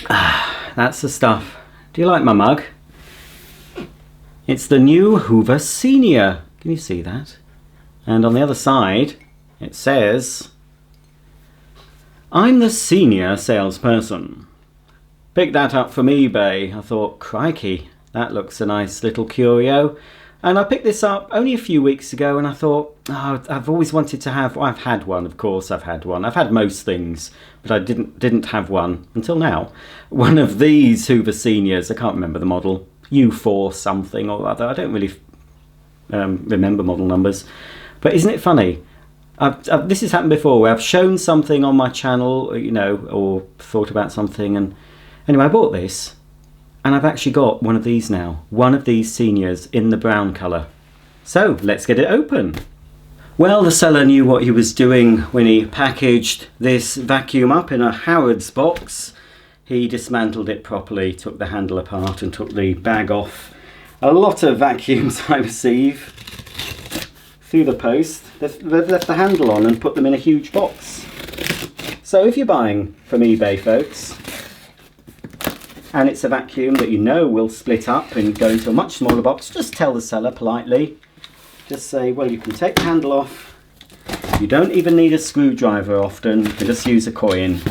That's the stuff. Do you like my mug? It's the new Hoover Senior. Can you see that? And on the other side it says, I'm the senior salesperson. Picked that up from eBay. I thought, crikey, that looks a nice little curio. And I picked this up only a few weeks ago, and I thought, oh, I've always wanted to have, well, I've had one, of course I've had one. I've had most things, but I didn't have one until now. One of these Hoover Seniors, I can't remember the model, U4 something or other. I don't really remember model numbers. But isn't it funny? This has happened before, where I've shown something on my channel, you know, or thought about something, and anyway, I bought this. And I've actually got one of these now, one of these Seniors in the brown colour. So let's get it open. Well, the seller knew what he was doing when he packaged this vacuum up in a Howard's box. He dismantled it properly, took the handle apart and took the bag off. A lot of vacuums I receive through the post. They've left the handle on and put them in a huge box. So if you're buying from eBay, folks, and it's a vacuum that you know will split up and go into a much smaller box, just tell the seller politely. Just say, well, you can take the handle off. You don't even need a screwdriver often. You can just use a coin.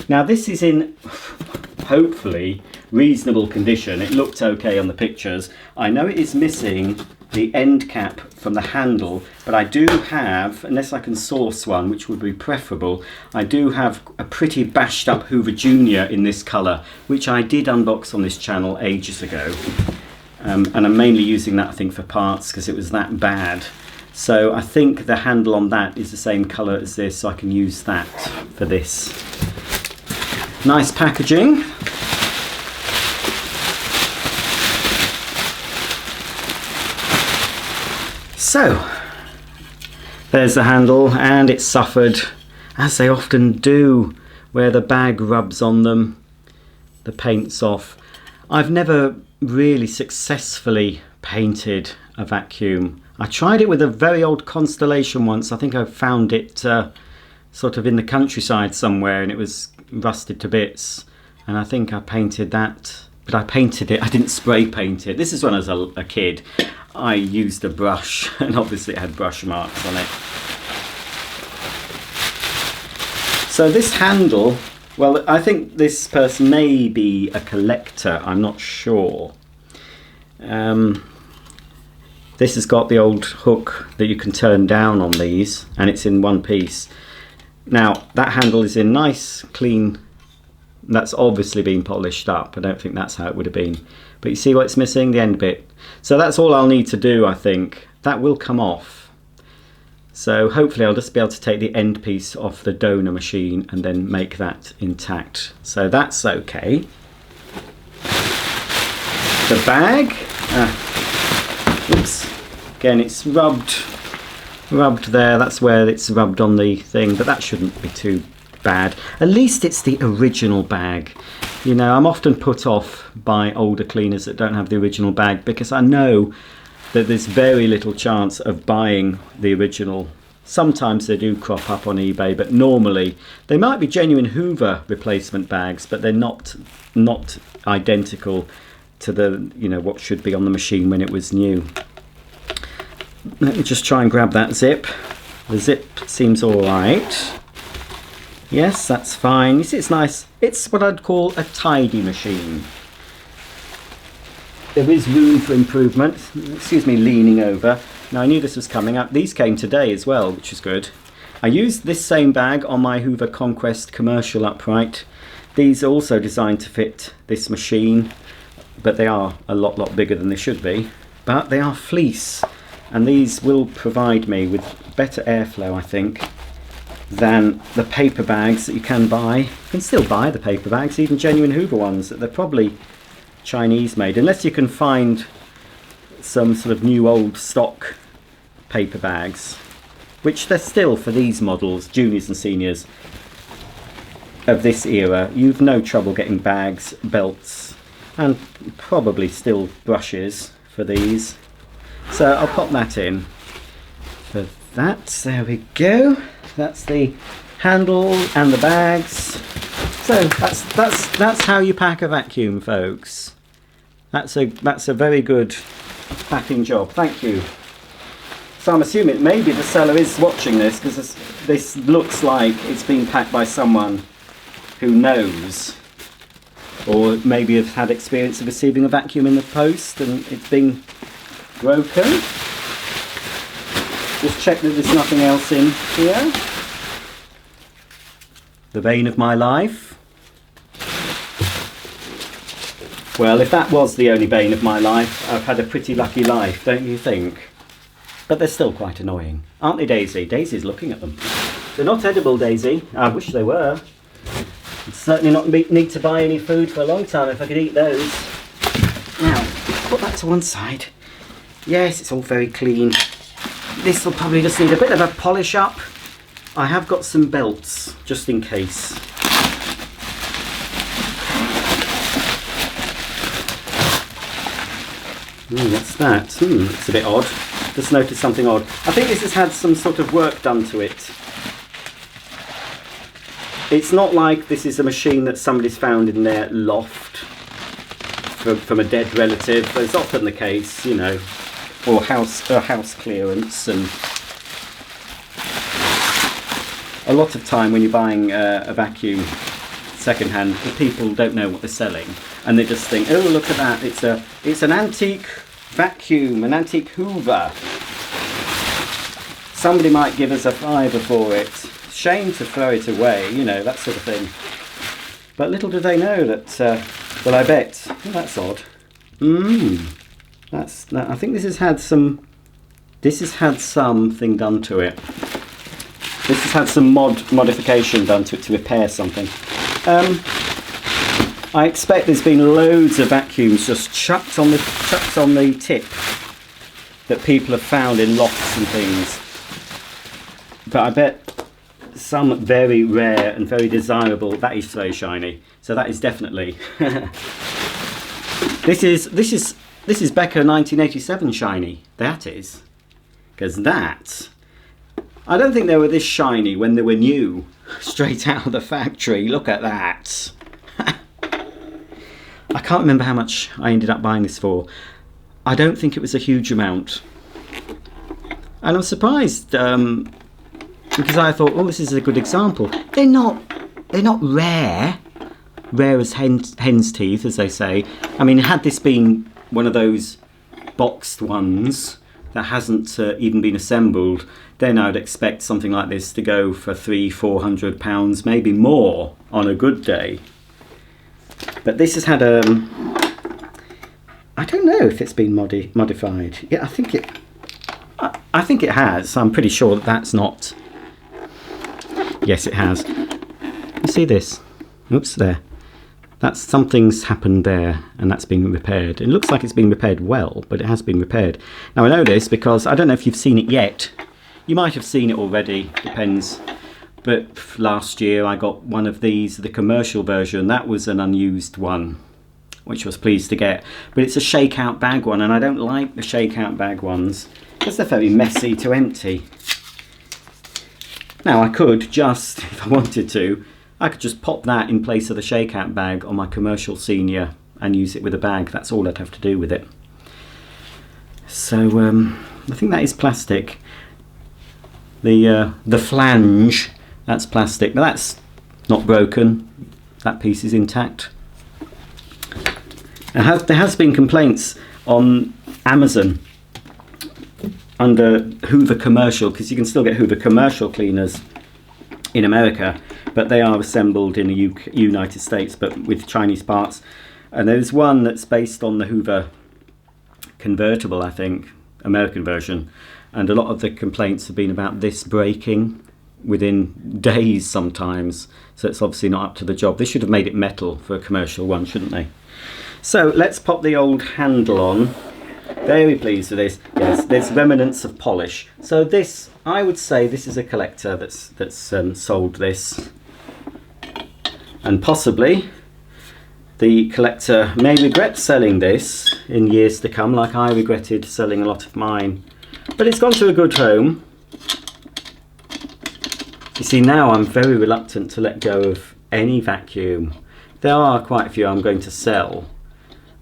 Now this is in, hopefully, reasonable condition. It looked okay on the pictures. I know it is missing the end cap from the handle, but I do have, unless I can source one, which would be preferable, I do have a pretty bashed up Hoover Junior in this colour, which I did unbox on this channel ages ago. And I'm mainly using that, I think, for parts because it was that bad. So I think the handle on that is the same colour as this, so I can use that for this. Nice packaging. So, there's the handle, and it suffered, as they often do, where the bag rubs on them, the paint's off. I've never really successfully painted a vacuum. I tried it with a very old Constellation once. I think I found it sort of in the countryside somewhere, and it was rusted to bits. And I think I painted that, but I painted it, I didn't spray paint it. This is when I was a kid. I used a brush, and obviously it had brush marks on it. So this handle, well, I think this person may be a collector, I'm not sure. This has got the old hook that you can turn down on these, and it's in one piece. Now, that handle is in nice, clean, that's obviously been polished up. I don't think that's how it would have been. But you see what's missing? The end bit. So that's all I'll need to do, I think. That will come off. So hopefully I'll just be able to take the end piece off the donor machine and then make that intact. So that's okay. The bag. Oops. Again, it's rubbed there. That's where it's rubbed on the thing, but that shouldn't be too bad. At least it's the original bag. You know, I'm often put off by older cleaners that don't have the original bag because I know that there's very little chance of buying the original. Sometimes they do crop up on eBay, but normally they might be genuine Hoover replacement bags, but they're not identical to the, you know, what should be on the machine when it was new. Let me just try and grab that zip. The zip seems all right. Yes, that's fine. You see, it's nice. It's what I'd call a tidy machine. There is room for improvement. Excuse me leaning over. Now, I knew this was coming up. These came today as well, which is good. I used this same bag on my Hoover Conquest commercial upright. These are also designed to fit this machine, but they are a lot bigger than they should be. But they are fleece, and these will provide me with better airflow, I think, than the paper bags that you can buy. You can still buy the paper bags, even genuine Hoover ones. They're probably Chinese made, unless you can find some sort of new old stock paper bags, which they're still, for these models, juniors and seniors of this era, you've no trouble getting bags, belts, and probably still brushes for these. So I'll pop that in for that. There we go. That's the handle and the bags. So that's how you pack a vacuum, folks. That's a very good packing job. Thank you. So I'm assuming maybe the seller is watching this, because this looks like it's been packed by someone who knows, or maybe have had experience of receiving a vacuum in the post and it's been broken. Just check that there's nothing else in here. The bane of my life. Well, if that was the only bane of my life, I've had a pretty lucky life, don't you think? But they're still quite annoying. Aren't they, Daisy? Daisy's looking at them. They're not edible, Daisy. I wish they were. I'd certainly not need to buy any food for a long time if I could eat those. Now, put that to one side. Yes, it's all very clean. This will probably just need a bit of a polish up. I have got some belts, just in case. What's that? It's a bit odd. Just noticed something odd. I think this has had some sort of work done to it. It's not like this is a machine that somebody's found in their loft from a dead relative. It's often the case, you know, or house clearance. And a lot of time when you're buying a vacuum second-hand, the people don't know what they're selling, and they just think, oh, look at that, it's an antique vacuum, an antique Hoover. Somebody might give us a £5 for it. Shame to throw it away, you know, that sort of thing. But little do they know that, well, I bet, oh, that's odd. I think this has had something done to it. This has had some modification done to it to repair something. I expect there's been loads of vacuums just chucked on the tip that people have found in lofts and things. But I bet some very rare and very desirable. That is so shiny. So that is definitely. This is Becker 1987 shiny. That is, because that. I don't think they were this shiny when they were new, straight out of the factory. Look at that. I can't remember how much I ended up buying this for. I don't think it was a huge amount. And I'm surprised, because I thought, oh, this is a good example. They're not rare as hen's teeth, as they say. I mean, had this been one of those boxed ones that hasn't even been assembled, then I'd expect something like this to go for £300–400, maybe more on a good day. But this has had I don't know if it's been modified. Yeah, I think it has. I'm pretty sure that's not. Yes, it has. You see this? Oops, there. That's something's happened there, and that's been repaired. It looks like it's been repaired well, but it has been repaired. Now I know this because I don't know if you've seen it yet. You might have seen it already, depends. But last year I got one of these, the commercial version. That was an unused one, which I was pleased to get. But it's a shake-out bag one, and I don't like the shake-out bag ones because they're very messy to empty. Now I could just, if I wanted to, I could just pop that in place of the shake-out bag on my Commercial Senior and use it with a bag. That's all I'd have to do with it. So I think that is plastic. The flange, that's plastic, but that's not broken. That piece is intact. There has been complaints on Amazon under Hoover Commercial, because you can still get Hoover Commercial cleaners in America, but they are assembled in the United States, but with Chinese parts. And there's one that's based on the Hoover convertible, I think, American version. And a lot of the complaints have been about this breaking within days sometimes. So it's obviously not up to the job. They should have made it metal for a commercial one, shouldn't they? So let's pop the old handle on. Very pleased with this. Yes, there's remnants of polish. So this, I would say this is a collector that's sold this. And possibly the collector may regret selling this in years to come, like I regretted selling a lot of mine. But it's gone to a good home. You see, now I'm very reluctant to let go of any vacuum. There are quite a few I'm going to sell,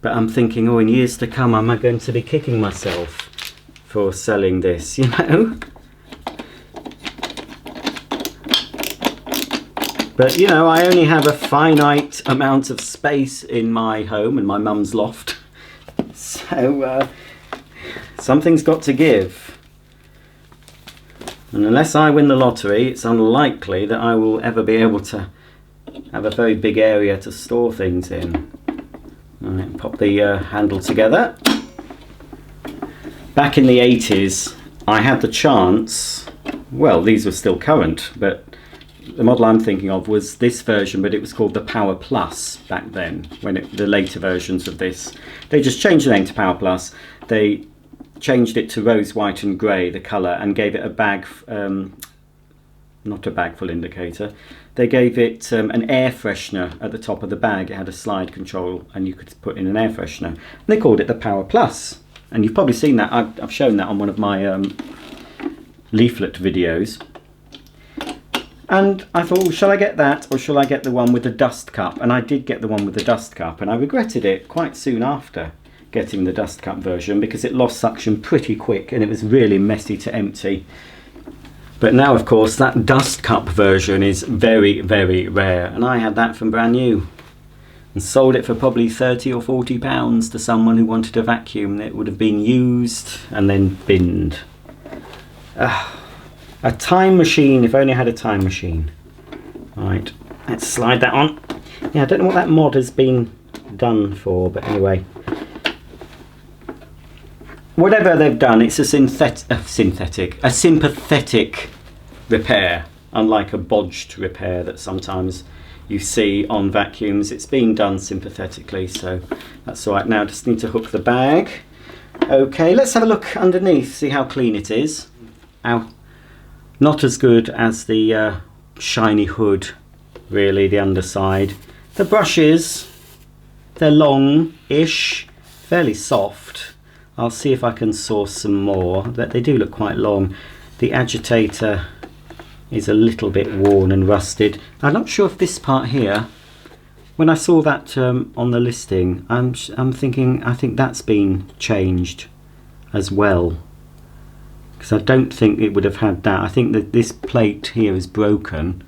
but I'm thinking, oh, in years to come, am I going to be kicking myself for selling this, you know? But, you know, I only have a finite amount of space in my home, in my mum's loft. So, something's got to give. And unless I win the lottery, it's unlikely that I will ever be able to have a very big area to store things in. Right, pop the handle together. Back in the 80s, I had the chance, well, these were still current, but the model I'm thinking of was this version, but it was called the Powerplus back then, the later versions of this. They just changed the name to Powerplus. They changed it to rose, white and grey, the colour, and gave it a bag, not a bag full indicator. They gave it an air freshener at the top of the bag. It had a slide control and you could put in an air freshener. And they called it the Powerplus. And you've probably seen that. I've shown that on one of my leaflet videos. And I thought, well, shall I get that or shall I get the one with the dust cup? And I did get the one with the dust cup, and I regretted it quite soon after getting the dust cup version because it lost suction pretty quick and it was really messy to empty. But now, of course, that dust cup version is very, very rare, and I had that from brand new and sold it for probably 30 or 40 pounds to someone who wanted a vacuum that would have been used and then binned. A time machine, if only I had a time machine. Right, let's slide that on. Yeah, I don't know what that mod has been done for, but anyway. Whatever they've done, it's a sympathetic repair, unlike a bodged repair that sometimes you see on vacuums. It's being done sympathetically, so that's all right. Now I just need to hook the bag. Okay, let's have a look underneath, see how clean it is. Ow. Not as good as the shiny hood, really, the underside. The brushes, they're long-ish, fairly soft. I'll see if I can source some more, but they do look quite long. The agitator is a little bit worn and rusted. I'm not sure if this part here, when I saw that on the listing, I'm thinking, I think that's been changed as well. Because I don't think it would have had that. I think that this plate here is broken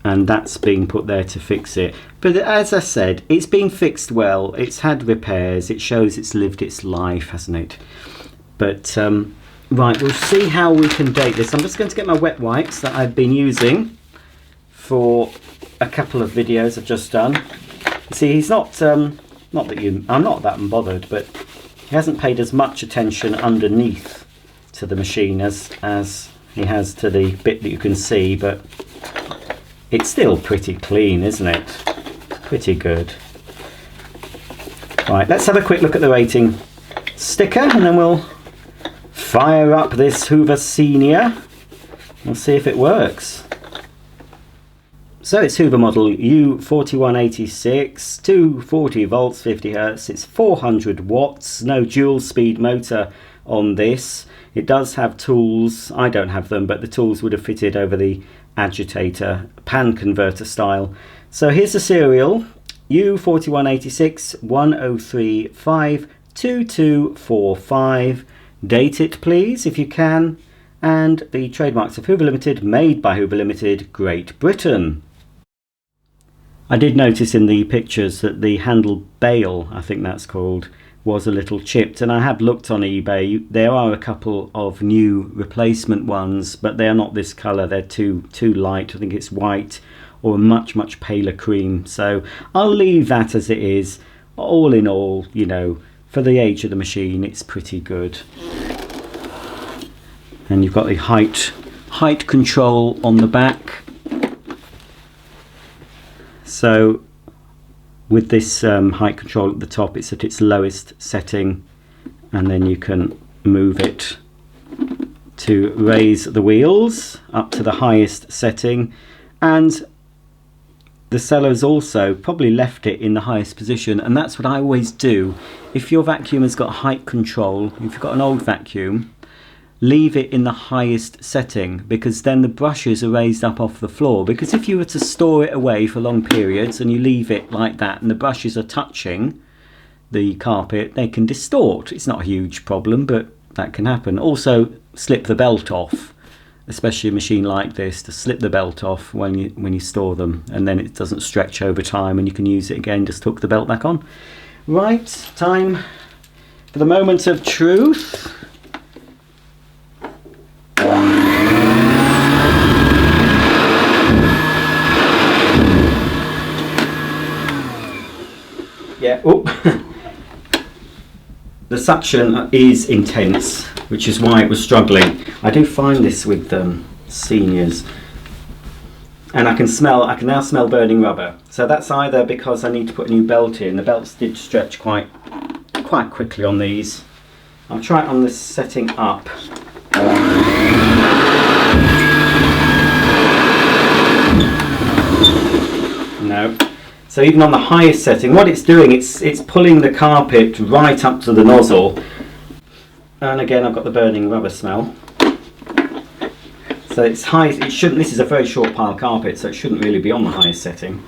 and that's been put there to fix it. But as I said, it's been fixed well. It's had repairs. It shows it's lived its life, hasn't it? But right, we'll see how we can date this. I'm just going to get my wet wipes that I've been using for a couple of videos I've just done. You see, he's not I'm not that bothered, but he hasn't paid as much attention underneath to the machine as he has to the bit that you can see, but it's still pretty clean, isn't it? Pretty good. Right, let's have a quick look at the rating sticker and then we'll fire up this Hoover Senior. We'll see if it works. So it's Hoover model U4186, 240 volts, 50 hertz. It's 400 watts, no dual speed motor on this. It does have tools. I don't have them, but the tools would have fitted over the agitator, pan converter style. So here's the serial, U4186 10352245. Date it please if you can, and the trademarks of Hoover Limited, made by Hoover Limited, Great Britain. I did notice in the pictures that the handle bail, I think that's called, was a little chipped, and I have looked on eBay. There are a couple of new replacement ones, but they are not this colour. They're too light. I think it's white or a much paler cream, so I'll leave that as it is. All in all, you know, for the age of the machine, it's pretty good. And you've got the height control on the back. So with this height control at the top, it's at its lowest setting, and then you can move it to raise the wheels up to the highest setting. And the seller's also probably left it in the highest position, and that's what I always do. If your vacuum has got height control, if you've got an old vacuum, leave it in the highest setting, because then the brushes are raised up off the floor. Because if you were to store it away for long periods and you leave it like that and the brushes are touching the carpet, they can distort. It's not a huge problem, but that can happen. Also, slip the belt off, especially a machine like this, to slip the belt off when you store them, and then it doesn't stretch over time and you can use it again. Just hook the belt back on. Right, time for the moment of truth. Yeah, oh. The suction is intense, which is why it was struggling. I do find this with seniors, and I can now smell burning rubber. So that's either because I need to put a new belt in. The belts did stretch quite quickly on these. I'll try it on this setting up. No. So even on the highest setting, what it's doing, it's pulling the carpet right up to the nozzle. And again, I've got the burning rubber smell. So it's high. It shouldn't. This is a very short pile carpet, so it shouldn't really be on the highest setting.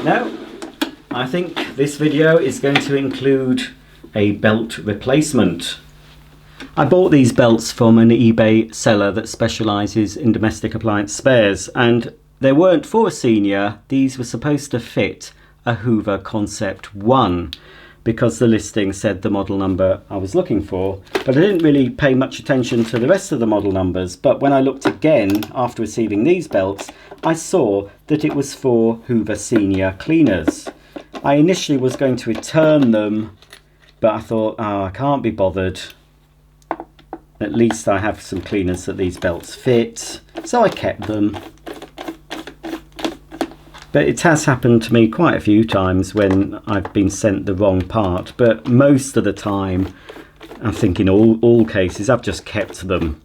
Now, I think this video is going to include a belt replacement. I bought these belts from an eBay seller that specialises in domestic appliance spares, and they weren't for a senior. These were supposed to fit a Hoover Concept 1 because the listing said the model number I was looking for, but I didn't really pay much attention to the rest of the model numbers. But when I looked again after receiving these belts, I saw that it was for Hoover Senior cleaners. I initially was going to return them, but I thought, oh, I can't be bothered. At least I have some cleaners that these belts fit, so I kept them. But it has happened to me quite a few times when I've been sent the wrong part, but most of the time, I think in all cases, I've just kept them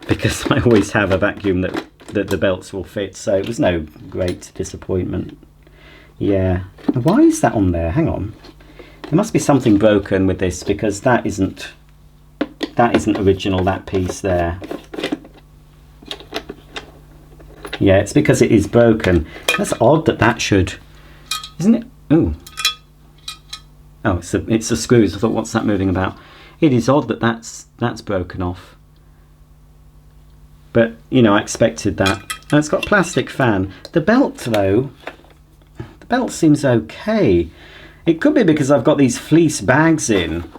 because I always have a vacuum that the belts will fit, so it was no great disappointment. Yeah, why is that on there? Hang on. There must be something broken with this, because that isn't original, that piece there. Yeah, it's because it is broken. That's odd that should, isn't it? Ooh. Oh, it's the screws. I thought, what's that moving about? It is odd that that's broken off. But, you know, I expected that. And it's got a plastic fan. The belt, though, the belt seems okay. It could be because I've got these fleece bags in.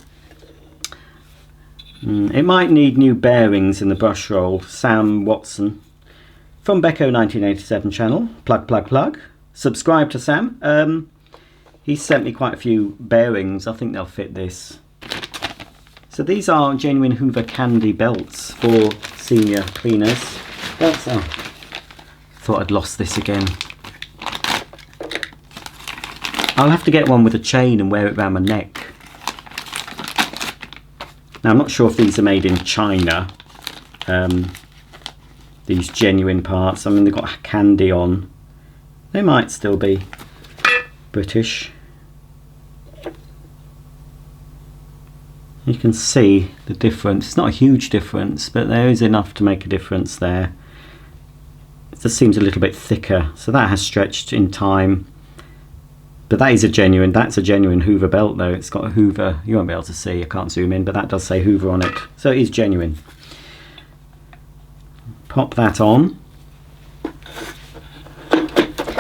It might need new bearings in the brush roll. Sam Watson from Becco 1987 channel. Plug. Subscribe to Sam. He sent me quite a few bearings. I think they'll fit this. So these are genuine Hoover Candy belts for senior cleaners. Belts. Oh, thought I'd lost this again. I'll have to get one with a chain and wear it around my neck. Now, I'm not sure if these are made in China, these genuine parts. I mean, they've got candy on. They might still be British. You can see the difference. It's not a huge difference, but there is enough to make a difference there. It just seems a little bit thicker, so that has stretched in time. But that's a genuine Hoover belt though. It's got a Hoover, you won't be able to see, I can't zoom in, but that does say Hoover on it. So it is genuine. Pop that on.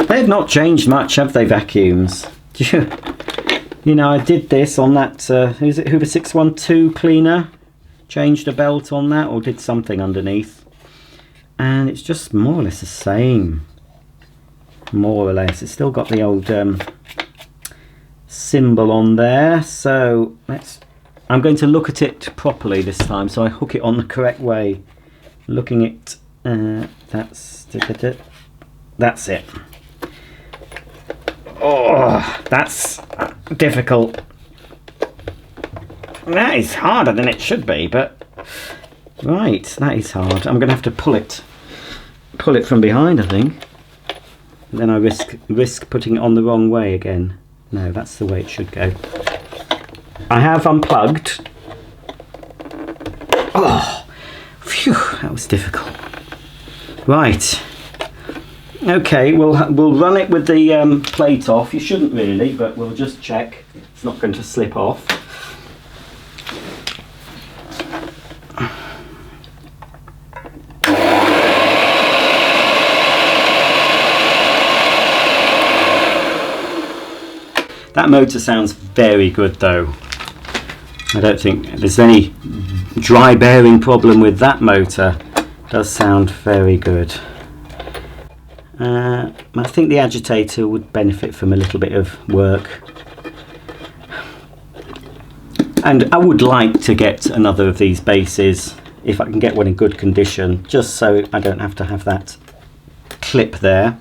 They've not changed much, have they, vacuums? You know, I did this on that, is it Hoover 612 cleaner? Changed a belt on that, or did something underneath. And it's just more or less the same. More or less. It's still got the old symbol on there, so I'm going to look at it properly this time, so I hook it on the correct way. Looking at that's it. Oh, that's difficult. That is harder than it should be, but right, that is hard. I'm going to have to pull it from behind, I think. Then I risk putting it on the wrong way again. No, that's the way it should go. I have unplugged. Oh, phew, that was difficult. Right. Okay, we'll run it with the plate off. You shouldn't really, but we'll just check. It's not going to slip off. That motor sounds very good though. I don't think there's any dry bearing problem with that motor. It does sound very good. I think the agitator would benefit from a little bit of work. And I would like to get another of these bases, if I can get one in good condition, just so I don't have to have that clip there,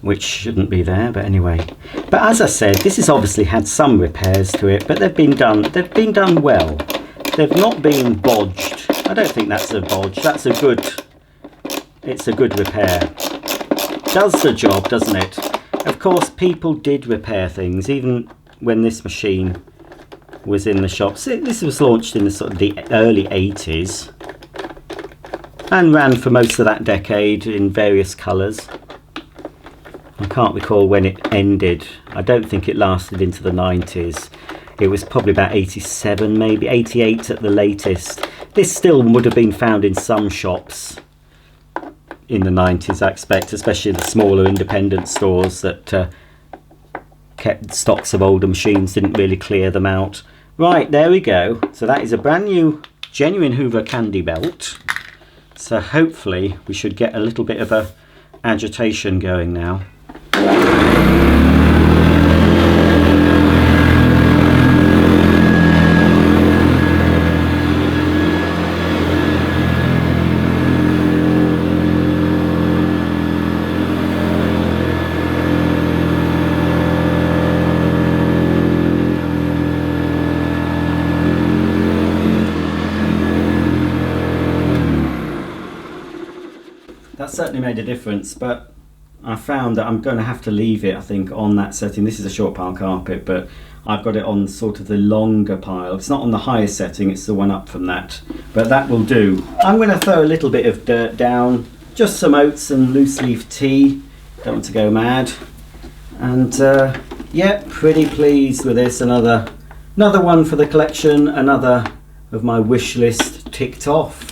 which shouldn't be there, but anyway. But as I said, this has obviously had some repairs to it, but they've been done well. They've not been bodged. I don't think that's a bodge. It's a good repair. Does the job, doesn't it? Of course, people did repair things, even when this machine was in the shops. This was launched in the sort of the early 80s and ran for most of that decade in various colours. I can't recall when it ended. I don't think it lasted into the 90s. It was probably about 87, maybe 88 at the latest. This still would have been found in some shops in the 90s, I expect, especially the smaller independent stores that kept stocks of older machines, didn't really clear them out. Right, there we go. So that is a brand new, genuine Hoover candy belt. So hopefully we should get a little bit of a agitation going now. That certainly made a difference, but I found that I'm going to have to leave it, I think, on that setting. This is a short pile carpet, but I've got it on sort of the longer pile. It's not on the highest setting, it's the one up from that, but that will do. I'm going to throw a little bit of dirt down, just some oats and loose leaf tea. Don't want to go mad. And yeah, pretty pleased with this. Another one for the collection, another of my wish list ticked off.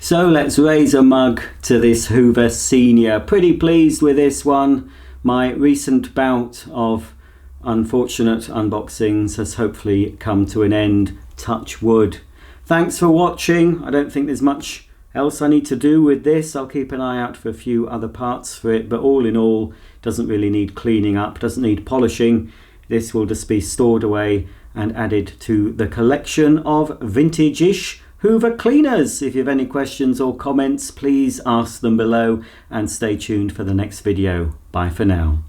So let's raise a mug to this Hoover Senior. Pretty pleased with this one. My recent bout of unfortunate unboxings has hopefully come to an end. Touch wood. Thanks for watching. I don't think there's much else I need to do with this. I'll keep an eye out for a few other parts for it, but all in all, doesn't really need cleaning up, doesn't need polishing. This will just be stored away and added to the collection of vintage-ish Hoover cleaners. If you have any questions or comments, please ask them below and stay tuned for the next video. Bye for now.